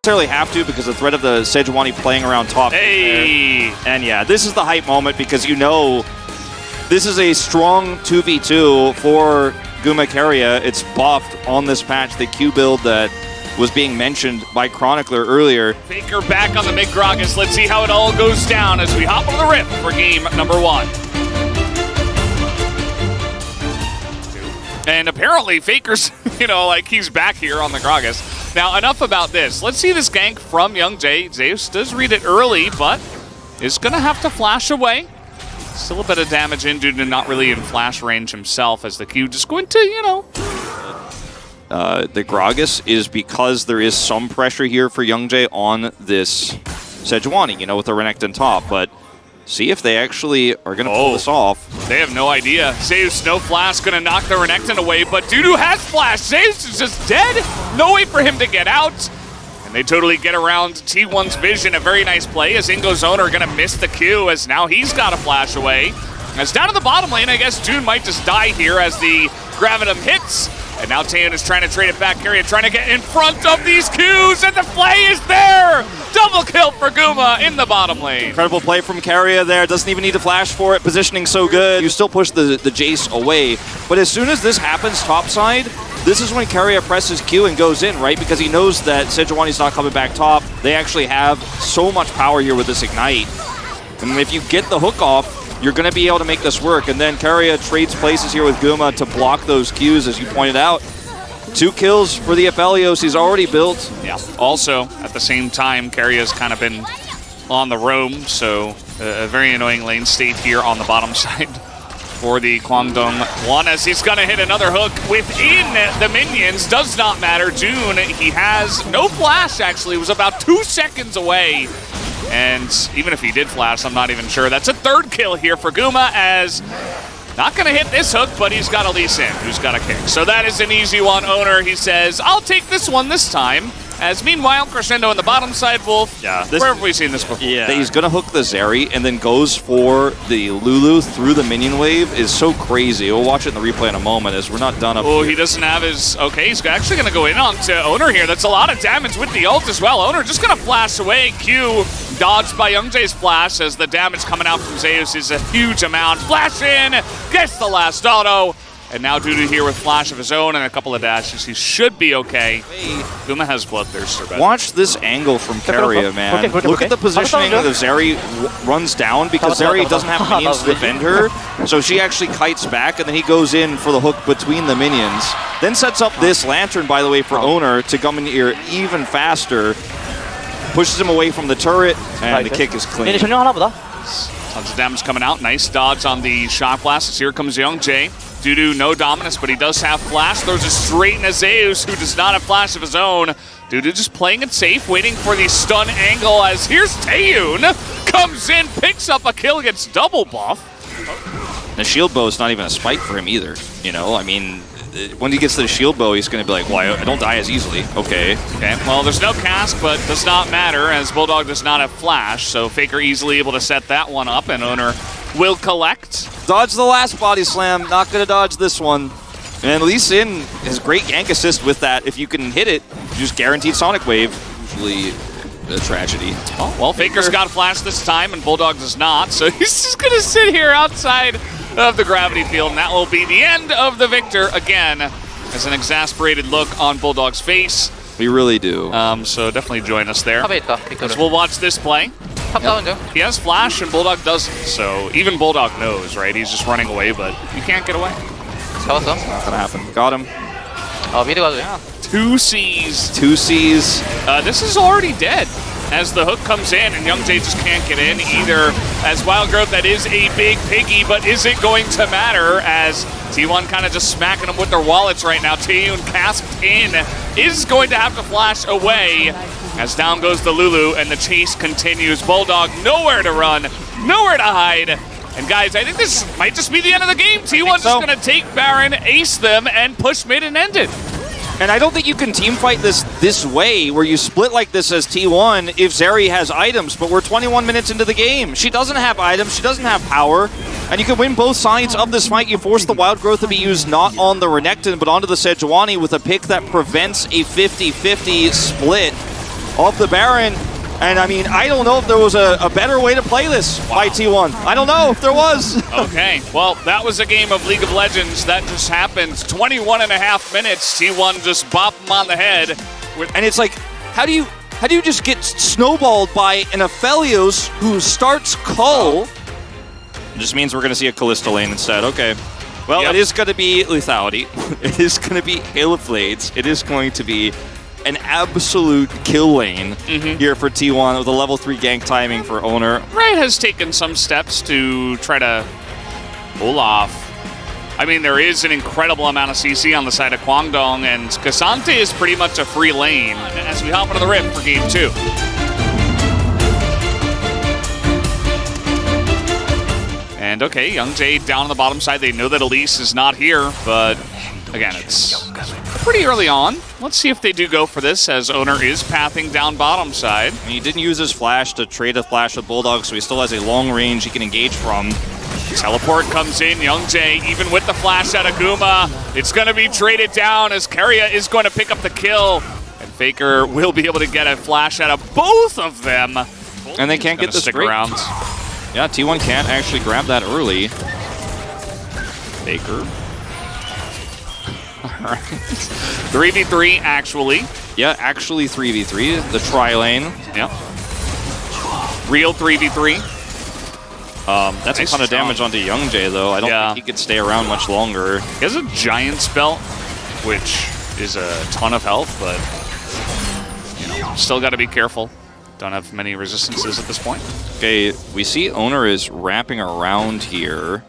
necessarily have to because the threat of the Sejuani playing around top. Hey! And yeah, this is the hype moment because you know this is a strong 2v2 for Guma Keria. It's buffed on this patch, the Q build that was being mentioned by Chronicler earlier. Faker back on the mid Gragas. Let's see how it all goes down as we hop on the rip for game number 1. And apparently Faker's, like he's back here on the Gragas. Now, enough about this. Let's see this gank from Young Jay. Zeus does read it early, but is going to have to flash away. Still a bit of damage in due to not really in flash range himself as the Q just going to, The Gragas is because there is some pressure here for Young Jay on this Sejuani, with the Renekton top, but see if they actually are going to pull this off. They have no idea. Zeus, no flash, going to knock the Renekton away, but Dudu has flash. Zeus is just dead. No way for him to get out. And they totally get around T1's vision. A very nice play as Ingo's owner going to miss the Q as now he's got to flash away. As down in the bottom lane, I guess June might just die here as the Gravitum hits. And now Taeyeon is trying to trade it back. Keria trying to get in front of these Qs, and the play is there! Double kill for Guma in the bottom lane. Incredible play from Keria there. Doesn't even need to flash for it. Positioning so good. You still push the Jace away. But as soon as this happens topside, this is when Keria presses Q and goes in, right? Because he knows that Sejuani's not coming back top. They actually have so much power here with this Ignite. And if you get the hook off, you're going to be able to make this work. And then Keria trades places here with Guma to block those Qs, as you pointed out. 2 kills for the Aphelios he's already built. Yeah. Also, at the same time, Keria's kind of been on the roam, so a very annoying lane state here on the bottom side for the Kwangdong one, as he's going to hit another hook within the minions. Does not matter. June, he has no flash, actually. It was about 2 seconds away. And even if he did flash, I'm not even sure. That's a 3rd kill here for Guma, as not going to hit this hook, but he's got Elise in, who's got a kick. So that is an easy one. Owner, he says, I'll take this one this time. As meanwhile, Crescendo on the bottom side, Wolf. Yeah, where have we seen this before? Yeah. He's going to hook the Zeri and then goes for the Lulu through the minion wave is so crazy. We'll watch it in the replay in a moment as we're not done up here. He doesn't have his... Okay, he's actually going to go in on to Owner here. That's a lot of damage with the ult as well. Owner just going to flash away. Q dodged by Young Jay's flash as the damage coming out from Zeus is a huge amount. Flash in, gets the last auto. And now Dudu here with flash of his own and a couple of dashes. He should be okay. Guma has Bloodthirster. Watch this angle from Keria, man. Look at the positioning that Zeri runs down because Zeri doesn't have minions to defend her. So she actually kites back and then he goes in for the hook between the minions. Then sets up this Lantern, by the way, for Owner to come in here even faster. Pushes him away from the turret and the kick is clean. Tons of damage coming out. Nice dodge on the shot blasts. Here comes Young Jay. Dudu, no dominance, but he does have flash. Throws it straight into Zeus, who does not have flash of his own. Dudu just playing it safe, waiting for the stun angle as here's Taeyeon. Comes in, picks up a kill, gets double buff. The shield bow is not even a spike for him either. I mean, when he gets to the shield bow, he's going to be like, well, I don't die as easily. Okay, well, there's no cast, but does not matter as Bulldog does not have flash, so Faker easily able to set that one up, and Owner will collect. Dodge the last body slam, not going to dodge this one. And Lee Sin has great gank assist with that. If you can hit it, just guaranteed Sonic Wave. Usually a tragedy. Oh, well, Faker's got flash this time, and Bulldog does not, so he's just going to sit here outside of the gravity field, and that will be the end of the Victor again, as an exasperated look on Bulldog's face. We really do. So definitely join us there. As we'll watch this play. He has flash and Bulldog doesn't, so even Bulldog knows, right? He's just running away, but you can't get away. Not gonna happen. Got him. Yeah. 2 Cs. 2 Cs. This is already dead as the hook comes in and Young Jay just can't get in either. As Wild Growth, that is a big piggy, but is it going to matter as T1 kind of just smacking them with their wallets right now. Taeyeon casked in, is going to have to flash away as down goes the Lulu and the chase continues. Bulldog nowhere to run, nowhere to hide. And guys, I think this might just be the end of the game. T1's just going to take Baron, ace them, and push mid and end it. And I don't think you can teamfight this way, where you split like this as T1 if Zeri has items, but we're 21 minutes into the game. She doesn't have items, she doesn't have power, and you can win both sides of this fight. You force the Wild Growth to be used not on the Renekton, but onto the Sejuani with a pick that prevents a 50-50 split. of the Baron. And I mean, I don't know if there was a better way to play this by T1. I don't know if there was. Okay, well, that was a game of League of Legends. That just happened. 21.5 minutes. T1 just bopped him on the head. And it's like, how do you just get snowballed by an Aphelios who starts Cull? It just means we're going to see a Kalista lane instead. Okay. Well, It is going to be lethality. It is going to be Hail of Blades. It is going to be an absolute kill lane here for T1 with a level 3 gank timing for Owner. Riot has taken some steps to try to pull off. I mean, there is an incredible amount of CC on the side of Kwangdong, and K'Sante is pretty much a free lane as we hop into the Rift for Game 2. And okay, Youngjae down on the bottom side. They know that Elise is not here, but again, it's pretty early on. Let's see if they do go for this, as Owner is pathing down bottom side. And he didn't use his flash to trade a flash with Bulldog, so he still has a long range he can engage from. Teleport comes in, Youngjae, even with the flash out of Guma. It's going to be traded down as Keria is going to pick up the kill. And Faker will be able to get a flash out of both of them. And they can't get the stick around. Yeah, T1 can't actually grab that early. Faker. All right. 3v3, actually. Yeah, actually 3v3, the tri-lane. Yep. Real 3v3. That's nice, a ton of damage onto Youngjae, though. I don't think he could stay around much longer. He has a Giant's Belt, which is a ton of health, but still got to be careful. Don't have many resistances at this point. Okay, we see Owner is wrapping around here,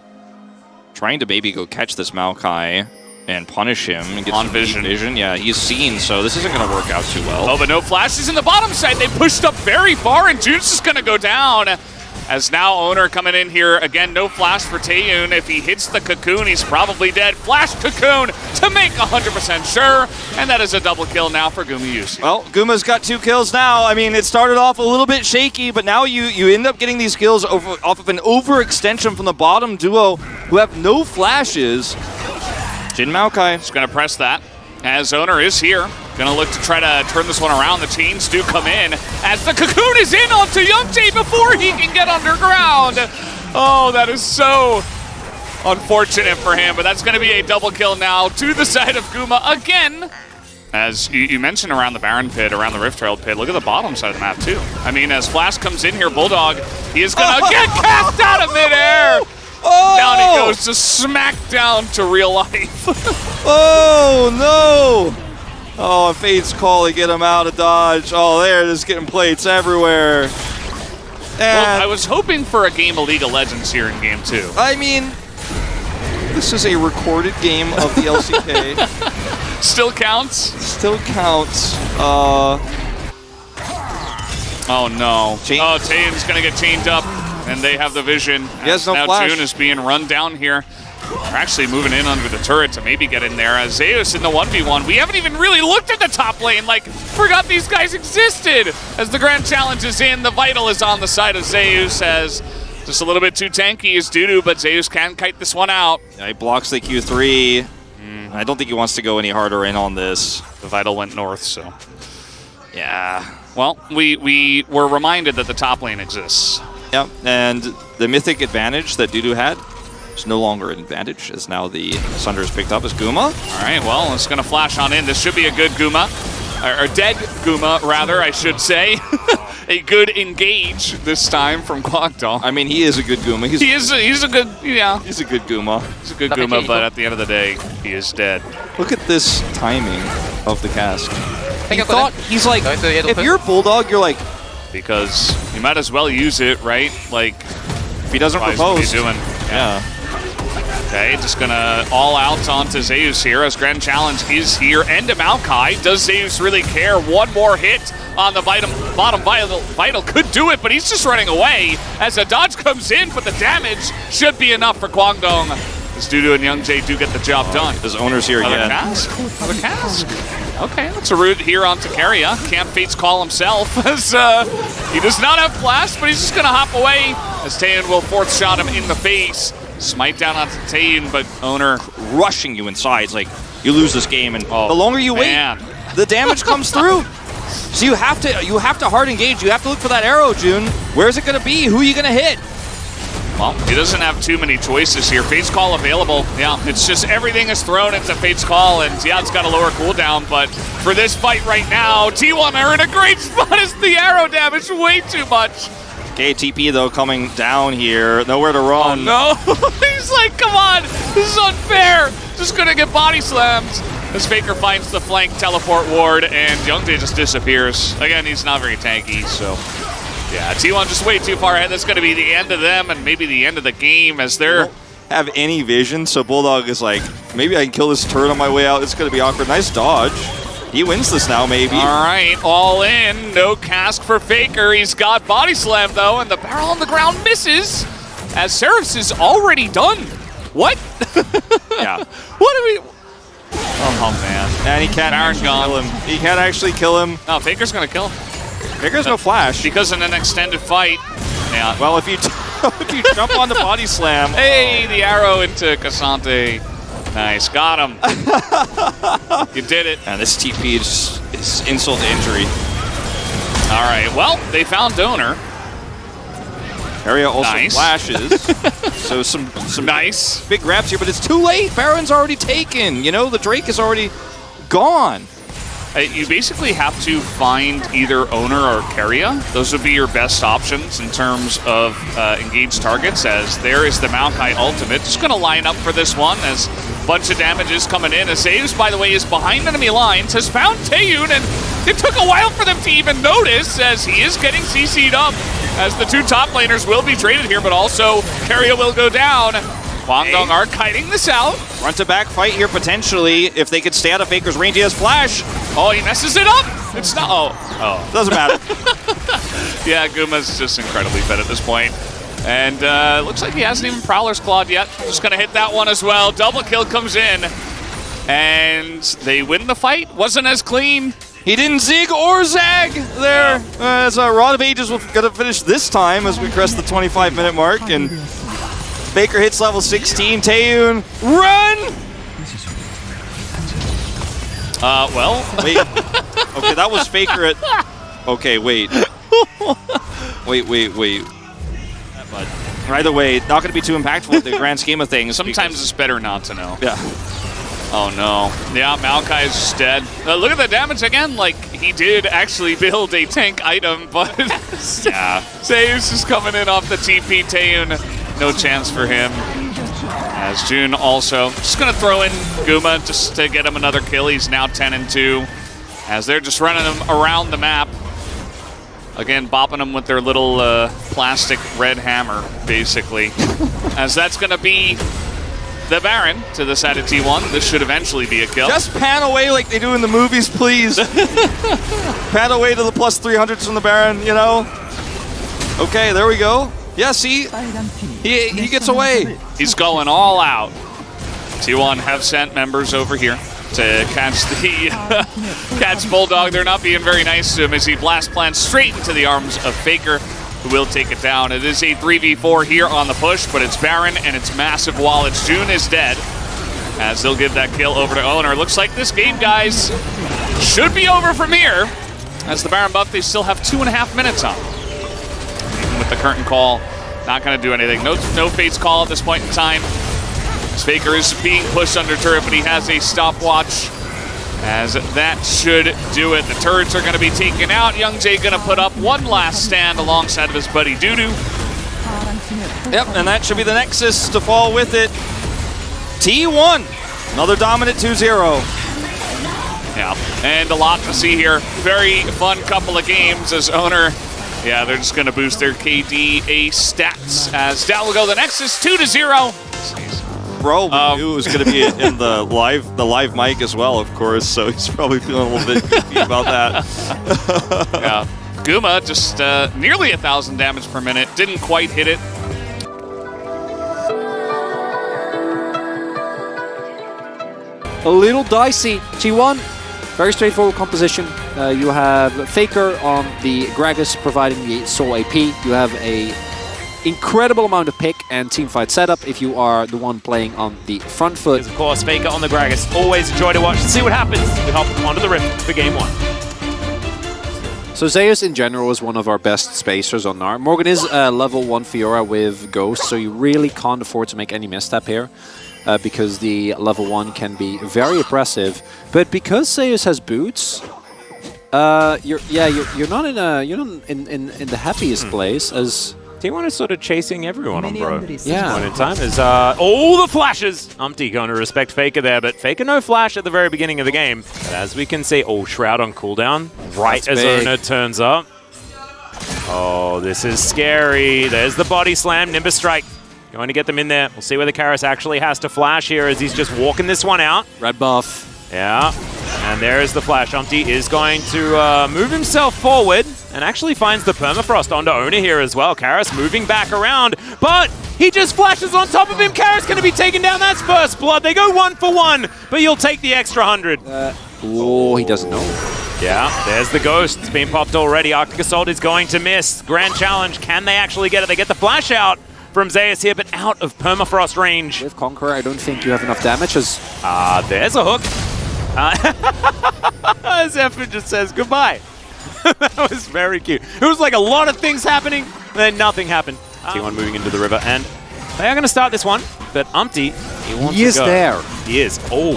trying to maybe go catch this Maokai and punish him and get on some vision. Yeah, he's seen, so this isn't going to work out too well. Oh, but no flashes in the bottom side. They pushed up very far, and June's is going to go down. As now Owner coming in here. Again, no flash for Taeyun. If he hits the Cocoon, he's probably dead. Flash Cocoon to make 100% sure. And that is a double kill now for Guma Yusi. Well, Guma's got 2 kills now. I mean, it started off a little bit shaky, but now you end up getting these kills off of an overextension from the bottom duo who have no flashes. Jin Maokai is going to press that. As Owner is here. Going to look to try to turn this one around. The chains do come in as the Cocoon is in onto Youngjae before he can get underground. Oh, that is so unfortunate for him, but that's going to be a double kill now to the side of Guma again. As you mentioned around the Baron pit, around the Rift Trail pit, look at the bottom side of the map too. I mean, as Flash comes in here, Bulldog, he is going to get cast out of midair. Oh! Down he goes to smack down to real life. Oh, no. Oh, and Fade's call to get him out of dodge. Oh, they're just getting plates everywhere. And well, I was hoping for a game of League of Legends here in Game 2. I mean, this is a recorded game of the LCK. Still counts? Still counts. Oh, no. Taeyun's going to get chained up, and they have the vision. He has no now flash. June is being run down here. They're actually moving in under the turret to maybe get in there. Zeus in the 1v1. We haven't even really looked at the top lane. Like, forgot these guys existed. As the grand challenge is in, the Vital is on the side of Zeus as just a little bit too tanky is Dudu, but Zeus can kite this one out. Yeah, he blocks the Q3. I don't think he wants to go any harder in on this. The Vital went north, so. Yeah. Well, we were reminded that the top lane exists. Yep, and the mythic advantage that Dudu had is no longer an advantage, as now the Sunder is picked up as Guma. All right, well, it's going to flash on in. This should be a good Guma, or dead Guma, rather, I should say. A good engage this time from Kwangdong. I mean, he is a good Guma. He's a good, yeah. He's a good Guma. He's a good Guma, but at the end of the day, he is dead. Look at this timing of the cast. He thought, he's like, if you're Bulldog, you're like... Because you might as well use it, right? Like, if he doesn't propose. What he's doing. Yeah. Okay, just gonna all out onto Zeus here as Grand Challenge is here. End of Maokai. Does Zeus really care? One more hit on the bottom Vital could do it, but he's just running away as a dodge comes in, but the damage should be enough for Kwangdong. As Dudu and Youngjae do get the job done. His owner's here again. Another cask. Okay, that's a route here onto Keria. Can't Fates call himself as he does not have flash, but he's just gonna hop away as Taeyun will fourth shot him in the face. Smite down onto Taeyun, but Owner rushing you inside. It's like you lose this game, and the longer you wait, the damage comes through. So you have to hard engage. You have to look for that arrow, June. Where's it going to be? Who are you going to hit? Well, he doesn't have too many choices here. Fate's Call available. Yeah, it's just everything is thrown into Fate's Call, and yeah, it's got a lower cooldown, but for this fight right now, T1 are in a great spot as the arrow damage way too much. Okay, TP though coming down here. Nowhere to run. Oh, no. He's like, come on. This is unfair. Just going to get body slammed. As Faker finds the flank teleport ward, and Youngjae just disappears. Again, he's not very tanky, so... Yeah, T1 just way too far ahead. That's going to be the end of them and maybe the end of the game as they're... have any vision, so Bulldog is like, maybe I can kill this turret on my way out. It's going to be awkward. Nice dodge. He wins this now, maybe. All right, all in. No cask for Faker. He's got body slam, though, and the barrel on the ground misses as Seraphs is already done. What? Yeah. What are we... Oh, man. And he can't kill him. He can't actually kill him. No, Faker's going to kill him. Faker's no flash. Because in an extended fight... Yeah. Well, if you jump on the body slam... Hey, the arrow into Cassante. Nice, got him. You did it. And this TP is insult to injury. All right, well, they found Donor. Area also nice. flashes. So some nice big grabs here, but it's too late. Baron's already taken. You know, the Drake is already gone. You basically have to find either Owner or Keria. Those would be your best options in terms of engaged targets, as there is the Maokai ultimate. Just going to line up for this one as a bunch of damage is coming in. As Zeus, by the way, is behind enemy lines, has found Taeyun, and it took a while for them to even notice as he is getting CC'd up, as the two top laners will be traded here, but also Keria will go down. Kwangdong are kiting this out. Front to back fight here potentially if they could stay out of Faker's range. He has flash. Oh, he messes it up. It's not. Oh. Doesn't matter. Yeah, Guma's just incredibly fed at this point. And looks like he hasn't even Prowler's Clawed yet. Just going to hit that one as well. Double kill comes in. And they win the fight. Wasn't as clean. He didn't zig or zag there. As Rod of Ages will going to finish this time as we crest the 25-minute mark. And Faker hits level 16. Taeyun, run! Well. Wait. Okay, that was Faker at... Okay, wait. Wait. But either way, not going to be too impactful in the grand scheme of things. Sometimes it's better not to know. Yeah. Oh, no. Yeah, Maokai is just dead. Look at the damage again. Like, he did actually build a tank item, but... yeah. Zeus is coming in off the TP. Taeyun, no chance for him. As June also just going to throw in Guma just to get him another kill. He's now 10-2 as they're just running him around the map. Again, bopping them with their little plastic red hammer, basically. As that's going to be the Baron to the side of T1. This should eventually be a kill. Just pan away like they do in the movies, please. Pan away to the plus 300s from the Baron, you know? Okay, there we go. Yeah, see? He gets away. He's going all out. T1 have sent members over here to catch the catch Bulldog. They're not being very nice to him as he blast plants straight into the arms of Faker, who will take it down. It is a 3v4 here on the push, but it's Baron and it's massive wallets. June is dead as they'll give that kill over to Owner. Looks like this game, guys, should be over from here. As the Baron buff, they still have 2.5 minutes on. Even with the curtain call, not going to do anything. No Fate's Call at this point in time. Faker is being pushed under turret, but he has a stopwatch, as that should do it. The turrets are going to be taken out. Youngjae going to put up one last stand alongside of his buddy Doodoo. Yep, and that should be the Nexus to fall with it. T1, another dominant 2-0. Yeah, and a lot to see here. Very fun couple of games as Owner. Yeah, they're just going to boost their KDA stats as down will go the Nexus 2-0. Bro, we knew it was going to be in the live mic as well, of course, so he's probably feeling a little bit goofy about that. Yeah, Guma just nearly 1,000 damage per minute. Didn't quite hit it. A little dicey. T1, very straightforward composition. You have Faker on the Gragas providing the Soul AP. You have a incredible amount of pick and teamfight setup if you are the one playing on the front foot. Of course, Faker on the Gragas. Always enjoy to watch and see what happens. We hop onto the rift for game one. So Zeus in general is one of our best spacers on NAR. Morgan is level 1 Fiora with Ghost, so you really can't afford to make any misstep here. Because the level 1 can be very oppressive. But because Zeus has boots, you're not in the happiest place as T1 is sort of chasing everyone on Bro. yeah. Point in time is all the flashes. Umpty going to respect Faker there, but Faker no flash at the very beginning of the game. But as we can see, Shroud on cooldown right That's as big. Ona turns up. Oh, this is scary. There's the body slam, Nimbus Strike. Going to get them in there. We'll see whether Karis actually has to flash here as he's just walking this one out. Red buff. Yeah, and there is the flash. Umpty is going to move himself forward and actually finds the permafrost onto Ona here as well. Karis moving back around, but he just flashes on top of him. Karis going to be taking down. That's first blood. They go 1 for 1, but you'll take the extra 100. Oh, he doesn't know. Yeah, there's the ghost. It's been popped already. Arctic Assault is going to miss. Grand challenge. Can they actually get it? They get the flash out from Zeus here, but out of permafrost range. With Conqueror, I don't think you have enough damage as... There's a hook. Zephyr just says goodbye. That was very cute. It was like a lot of things happening, and then nothing happened. T1 moving into the river, and they are going to start this one, but Umpty, he wants He to is go. there. He is. Oh,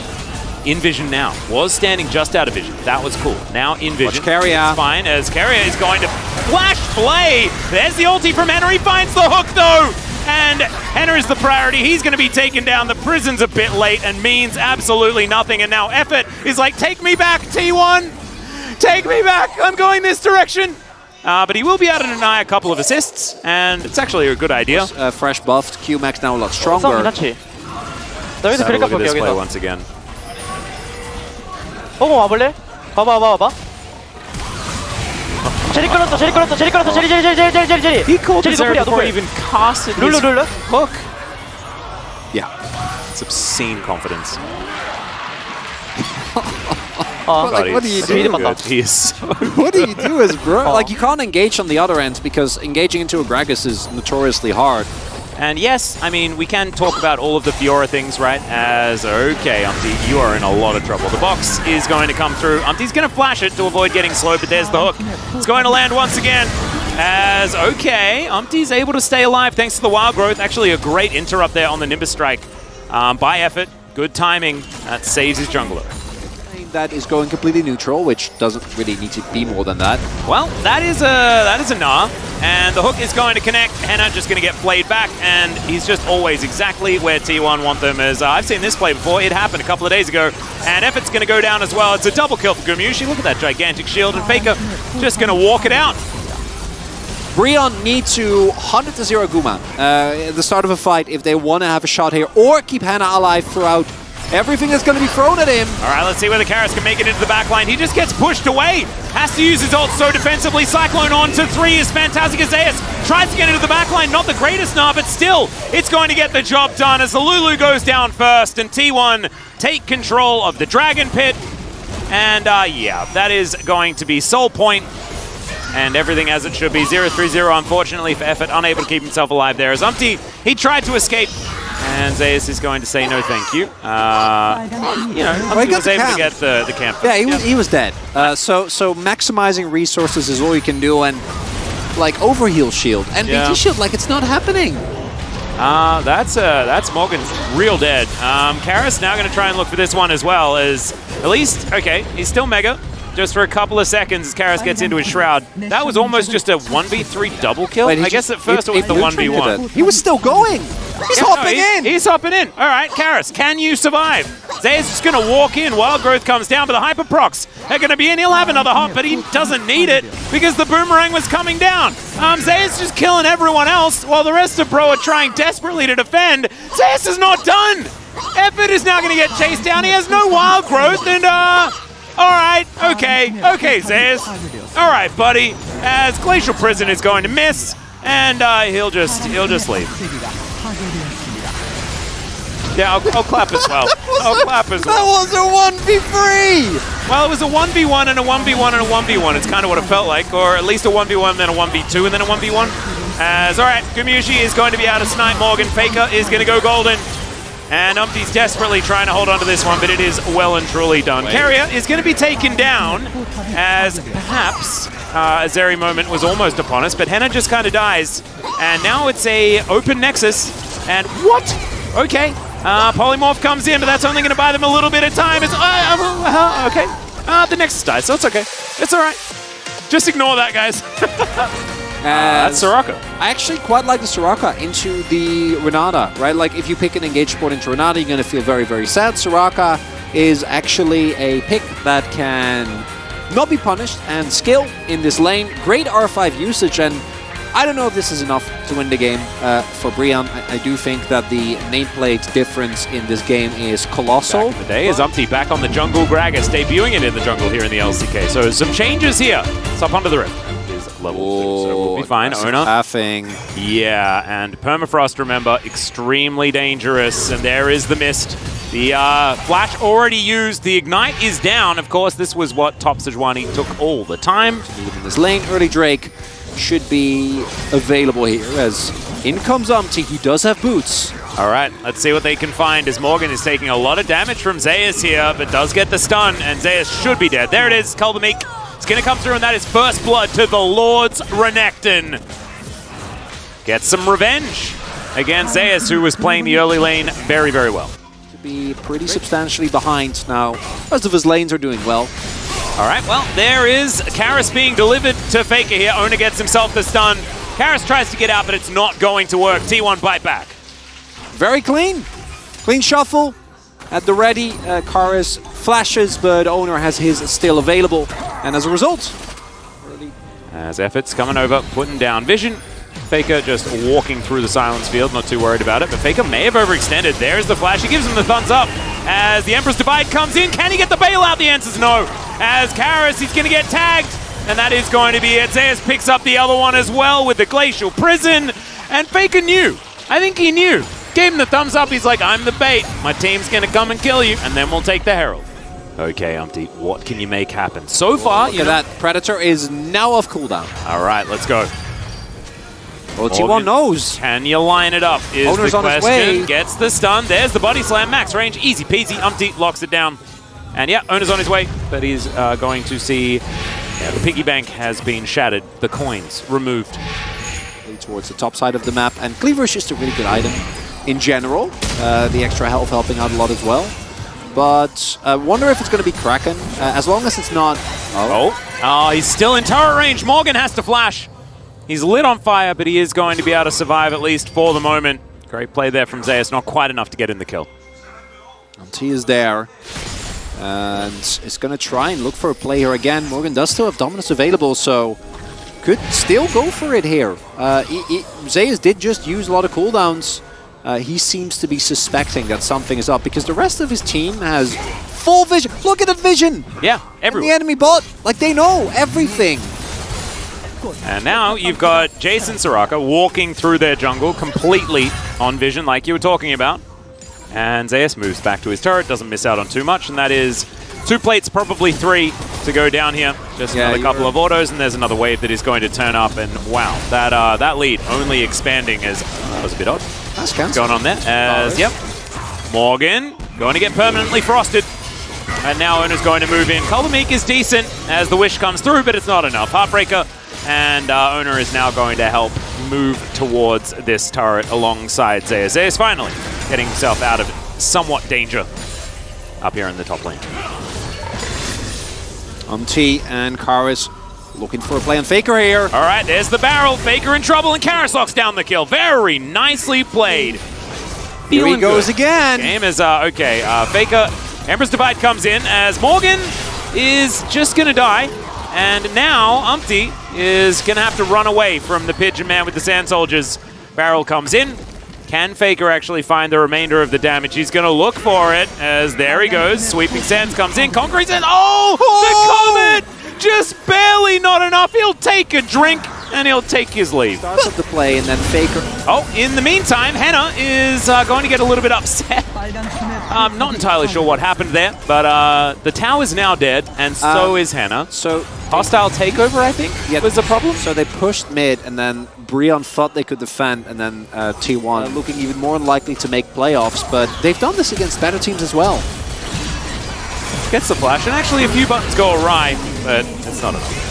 in vision now. Was standing just out of vision. That was cool. Now in vision. Watch Carrier. It's fine, as Carrier is going to flash play. There's the ulti from Henry. Finds the hook, though. And Henry's the priority. He's going to be taken down. The prison's a bit late and means absolutely nothing. And now Effort is like, take me back, T1. Take me back. I'm going this direction. But he will be able to deny a couple of assists. And it's actually a good idea. fresh buffed. Q-Max now a lot stronger. 괜찮지? 너 Let's 여기서 have a 그립 look at 깎을게 this play 여기서. once again. 와볼래? 봐봐. 제리 끌었어. 제리. He called 제리 this area before he 노플이야. even casted his 룰루. hook. Yeah. It's obscene confidence. Like, what do you do? So good. He is so What do you do as bro? Like, you can't engage on the other end because engaging into a Gragas is notoriously hard. And yes, I mean, we can talk about all of the Fiora things, right? As, okay, Umpty, you are in a lot of trouble. The box is going to come through. Umpty's going to flash it to avoid getting slowed, but there's the hook. It's going to land once again. As, okay, Umpty's able to stay alive thanks to the wild growth. Actually, a great interrupt there on the Nimbus Strike by Effort. Good timing. That saves his jungler. That is going completely neutral, which doesn't really need to be more than that. Well, that is a Gnar, and the hook is going to connect. Henna just going to get played back, and he's just always exactly where T1 want them. As I've seen this play before, it happened a couple of days ago, and Effort's going to go down as well. It's a double kill for Gumushi. Look at that gigantic shield, and Faker just going to walk it out. Breon need to 100-0 Guma at the start of a fight if they want to have a shot here, or keep Henna alive throughout everything that's going to be thrown at him. All right, let's see whether Karis can make it into the backline. He just gets pushed away. Has to use his ult so defensively. Cyclone on to 3 is fantastic. Zeus tries to get into the backline. Not the greatest now, but still, it's going to get the job done as the Lulu goes down first, and T1 take control of the Dragon Pit. And yeah, that is going to be Soul Point. And everything as it should be. 0-3-0, unfortunately, for Effort. Unable to keep himself alive there. As Umpty, he tried to escape. And Zeus is going to say no thank you. You know, Umpty was able to get the camp. Yeah, he was dead. So maximizing resources is all you can do, and like overheal shield and BT shield, like it's not happening. That's Morgan's real dead. Karis now going to try and look for this one as well. As at least, okay, he's still mega. Just for a couple of seconds as Karis gets into his Shroud. That was almost just a 1v3 double kill. Wait, I guess at first it was the 1v1. He was still going. He's hopping in. He's hopping in. All right, Karis, can you survive? Zeus is just going to walk in. Wild Growth comes down, but the Hyper Procs are going to be in. He'll have another hop, but he doesn't need it because the Boomerang was coming down. Zeus just killing everyone else while the rest of Bro are trying desperately to defend. Zeus is not done. Effort is now going to get chased down. He has no Wild Growth, and all right, okay, Zeus. All right, buddy. As Glacial Prison is going to miss, and he'll just leave. Yeah, I'll clap as well. I'll clap as That well. was a 1v3. Well, it was a 1v1 and a 1v1 and a 1v1. It's kind of what it felt like, or at least a 1v1, then a 1v2, and then a 1v1. As all right, Gumushi is going to be able to snipe Morgan. Faker is going to go golden. And Umpty's desperately trying to hold on to this one, but it is well and truly done. Carrier is going to be taken down as perhaps a Zeri moment was almost upon us, but Henna just kind of dies. And now it's a open Nexus. And what? Okay. Polymorph comes in, but that's only going to buy them a little bit of time. It's okay. The Nexus dies, so it's okay. It's all right. Just ignore that, guys. That's Soraka. I actually quite like the Soraka into the Renata, right? Like, if you pick an engaged support into Renata, you're going to feel very, very sad. Soraka is actually a pick that can not be punished and skill in this lane. Great R5 usage, and I don't know if this is enough to win the game for Brian. I do think that the nameplate difference in this game is colossal. Back in the day is Umpty back on the jungle. Gragas debuting it in the jungle here in the LCK. So some changes here. It's up onto the rift. Level 2, so we'll be fine. Owner. Laughing. Yeah, and Permafrost, remember, extremely dangerous. And there is the mist. The flash already used. The ignite is down. Of course, this was what top Sejuani took all the time. In this lane, early Drake should be available here as in comes Umpty. He does have boots. All right, let's see what they can find as Morgan is taking a lot of damage from Zeus here, but does get the stun, and Zeus should be dead. There it is, Culbermeek. It's going to come through, and that is first blood to the Lord's Renekton. Gets some revenge against Zeus, who was playing the early lane very, very well. To be pretty substantially behind now. Most of his lanes are doing well. All right, well, there is Karis being delivered to Faker here. Owner gets himself the stun. Karis tries to get out, but it's not going to work. T1 bite back. Very clean. Clean shuffle. At the ready, Karis flashes, but Owner has his still available. And as a result... As efforts coming over, putting down vision. Faker just walking through the silence field, not too worried about it. But Faker may have overextended. There's the flash. He gives him the thumbs up. As the Emperor's Divide comes in, can he get the bailout? The answer's no. As Karis, he's going to get tagged. And that is going to be it. Zeus picks up the other one as well with the Glacial Prison. And Faker knew. I think he knew. Gave him the thumbs up. He's like, I'm the bait. My team's going to come and kill you. And then we'll take the Herald. Okay, Umpty, what can you make happen? So far, you know, that Predator is now off cooldown. All right, let's go. Well, T1 knows. Can you line it up is Owner's the on his question. way. Gets the stun. There's the body slam. Max range. Easy peasy. Umpty locks it down. And yeah, Owner's on his way. But he's going to see the piggy bank has been shattered. The coins removed. Towards the top side of the map. And Cleaver is just a really good item in general. The extra health helping out a lot as well. But I wonder if it's going to be Kraken. As long as it's not... Oh, he's still in turret range. Morgan has to flash. He's lit on fire, but he is going to be able to survive at least for the moment. Great play there from Zeus. Not quite enough to get in the kill. T is there. And is going to try and look for a play here again. Morgan does still have Dominus available, so could still go for it here. Zeus did just use a lot of cooldowns. He seems to be suspecting that something is up because the rest of his team has full vision. Look at that vision! Yeah, everyone. The enemy bot, like they know everything. And now you've got Jason Soraka walking through their jungle completely on vision like you were talking about. And Zeus moves back to his turret, doesn't miss out on too much, and that is 2 plates, probably 3 to go down here. Just another couple of autos, and there's another wave that is going to turn up, and wow, that lead only expanding as... that was a bit odd. That's going on there. Yep. Morgan going to get permanently frosted. And now Owner's going to move in. Culbermeek is decent as the wish comes through, but it's not enough. Heartbreaker. And Owner is now going to help move towards this turret alongside Zeus. Zeus finally getting himself out of somewhat danger up here in the top lane. T and Karis looking for a play on Faker here. All right, there's the barrel. Faker in trouble, and Karis locks down the kill. Very nicely played. Here he goes again. Game is, okay. Faker, Emperor's Divide comes in as Morgan is just going to die. And now Umpty is going to have to run away from the Pigeon Man with the Sand Soldiers. Barrel comes in. Can Faker actually find the remainder of the damage? He's going to look for it as there he goes. Sweeping Sands comes in. Concrete Sands. Oh, the Comet! Just barely not enough. He'll take a drink. and he'll take his leave. Starts up the play, and then Faker. Oh, in the meantime, Henna is going to get a little bit upset. I'm not entirely sure what happened there, but the tower is now dead, and so is Henna. So Hostile takeover, I think, was the problem. So they pushed mid, and then Brion thought they could defend, and then T1 looking even more unlikely to make playoffs, but they've done this against better teams as well. Gets the flash, and actually a few buttons go awry, but it's not enough.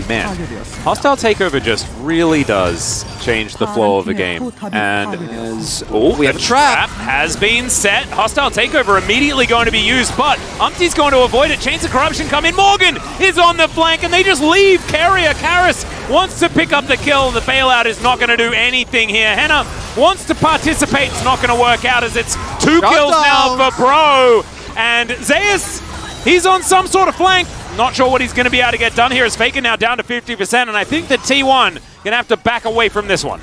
Man, hostile takeover just really does change the flow of the game. And we have a trap. Has been set. Hostile takeover immediately going to be used, but Umpty's going to avoid it. Chains of Corruption come in. Morgan is on the flank, and they just leave Carrier. Karras wants to pick up the kill. The bailout is not going to do anything here. Henna wants to participate. It's not going to work out as it's 2 kills now for Bro. And Zeus, he's on some sort of flank. Not sure what he's going to be able to get done here as Faker now down to 50%, and I think that T1 going to have to back away from this one.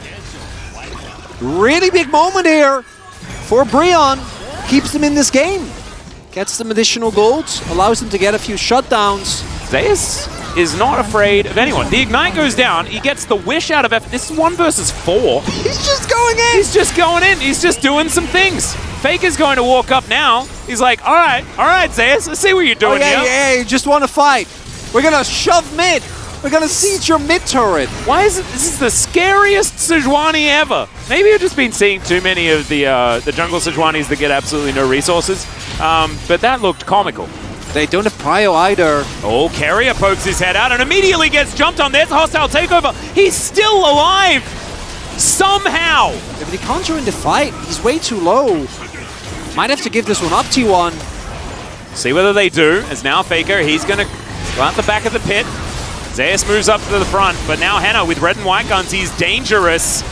Really big moment here for Brion. Keeps them in this game. Gets some additional golds, allows them to get a few shutdowns. Zeus is not afraid of anyone. The Ignite goes down. He gets the Wish out of F. This is 1 versus 4. He's just going in. He's just going in. He's just doing some things. Faker's going to walk up now. He's like, all right, Zeus, let's see what you're doing here. Yeah, you just want to fight. We're going to shove mid. We're going to siege your mid turret. Why is it, this is the scariest Sejuani ever. Maybe I've just been seeing too many of the jungle Sejuanis that get absolutely no resources. But that looked comical. They don't have prio either. Oh, Carrier pokes his head out and immediately gets jumped on. There's a hostile takeover. He's still alive. Somehow. Yeah, but he can't join the fight. He's way too low. Might have to give this one up, T1. See whether they do, as now Faker, he's going to go out the back of the pit. Zeus moves up to the front, but now Henna with red and white guns, he's dangerous.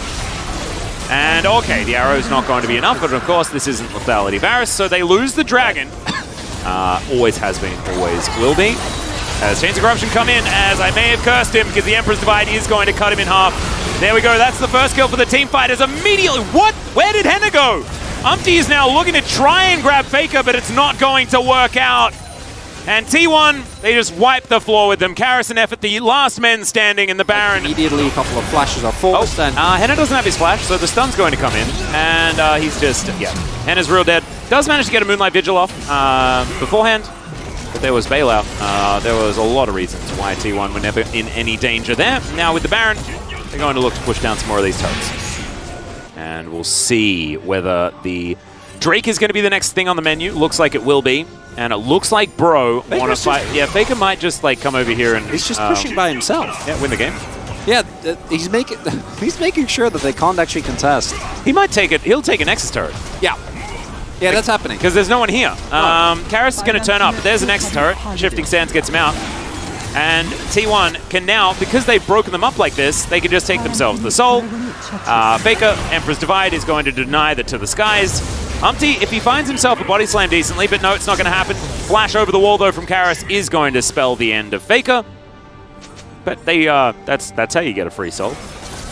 And okay, the arrow's not going to be enough, but of course this isn't Lethality Varus, so they lose the dragon. Always has been, always will be. As Chains of Corruption come in, as I may have cursed him, because the Emperor's Divide is going to cut him in half. There we go, that's the first kill for the team fighters. Immediately, what? Where did Henna go? Umpty is now looking to try and grab Faker, but it's not going to work out. And T1, they just wipe the floor with them. Karras and Effort, the last men standing in the Baron. Immediately, a couple of flashes are forced. Oh, Henna doesn't have his flash, so the stun's going to come in. And he's just, Henna's real dead. Does manage to get a Moonlight Vigil off beforehand, but there was bailout. There was a lot of reasons why T1 were never in any danger there. Now with the Baron, they're going to look to push down some more of these turrets. And we'll see whether the Drake is going to be the next thing on the menu. Looks like it will be. And it looks like Bro want to fight. Yeah, Faker might just like come over here and... He's just pushing by himself. Yeah, win the game. Yeah, he's making sure that they can't actually contest. He might take it. He'll take a Nexus turret. Yeah. Yeah, that's happening. Because there's no one here. Karras is going to turn up, but there's a Nexus turret. Shifting Sands gets him out. And T1 can now, because they've broken them up like this, they can just take themselves the soul. Faker, Emperor's Divide, is going to deny that to the skies. Umpty, if he finds himself a body slam decently, but no, it's not going to happen. Flash over the wall, though, from Karras is going to spell the end of Faker. But they, that's how you get a free soul.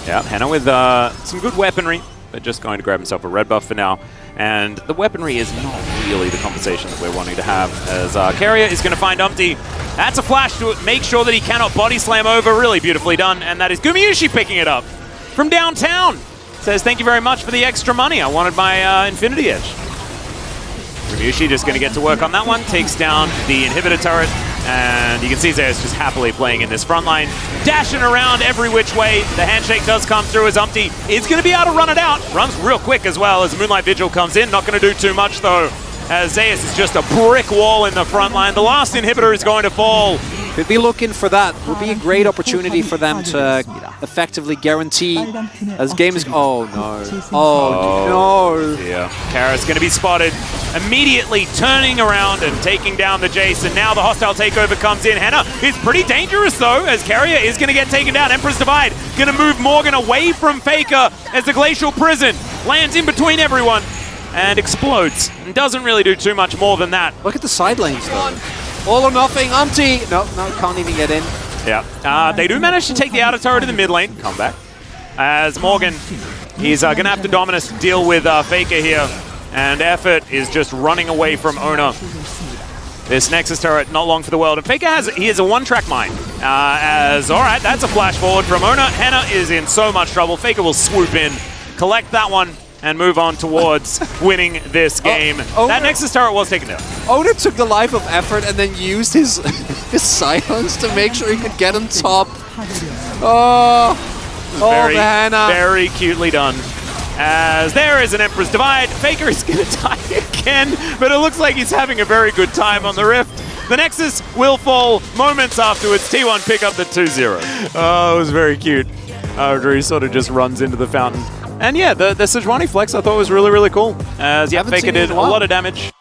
Yeah, Henna with some good weaponry, but just going to grab himself a red buff for now. And the weaponry is not really the compensation that we're wanting to have, as Carrier is going to find Umpty. That's a flash to make sure that he cannot body slam over. Really beautifully done. And that is Gumayushi picking it up from downtown. Says, thank you very much for the extra money. I wanted my Infinity Edge. Gumayushi just going to get to work on that one. Takes down the inhibitor turret. And you can see Zeus just happily playing in this front line. Dashing around every which way. The handshake does come through as Umpty is going to be able to run it out. Runs real quick as well as Moonlight Vigil comes in. Not going to do too much though, as Zeus is just a brick wall in the front line. The last inhibitor is going to fall. Could be looking for that. Would be a great opportunity for them to effectively guarantee as game is... Oh, no. Oh, no. Yeah. Karras going to be spotted. Immediately turning around and taking down the Jace. And now the hostile takeover comes in. Henna is pretty dangerous, though, as Carrier is going to get taken down. Emperor's Divide going to move Morgan away from Faker as the Glacial Prison lands in between everyone and explodes. And doesn't really do too much more than that. Look at the side lanes, though. All or nothing, Umpty. No, can't even get in. Yeah, they do manage to take the outer turret in the mid lane. Come back. As Morgan, he's going to have to Dominus deal with Faker here. And Effort is just running away from Ona. This Nexus turret, not long for the world. And Faker has a one-track mind. Alright, that's a flash forward from Ona. Henna is in so much trouble. Faker will swoop in, collect that one, and move on towards winning this game. That Nexus turret was taken down. Ona took the life of effort and then used his his silence to make sure he could get on top. Very, Henna. very cutely done. As there is an Emperor's Divide. Faker is going to die again, but it looks like he's having a very good time on the Rift. The Nexus will fall moments afterwards. T1 pick up the 2-0. Oh, it was very cute. Drew sort of just runs into the fountain. And yeah, the Sejuani flex I thought was really, really cool. As yeah, Faker did a lot of damage.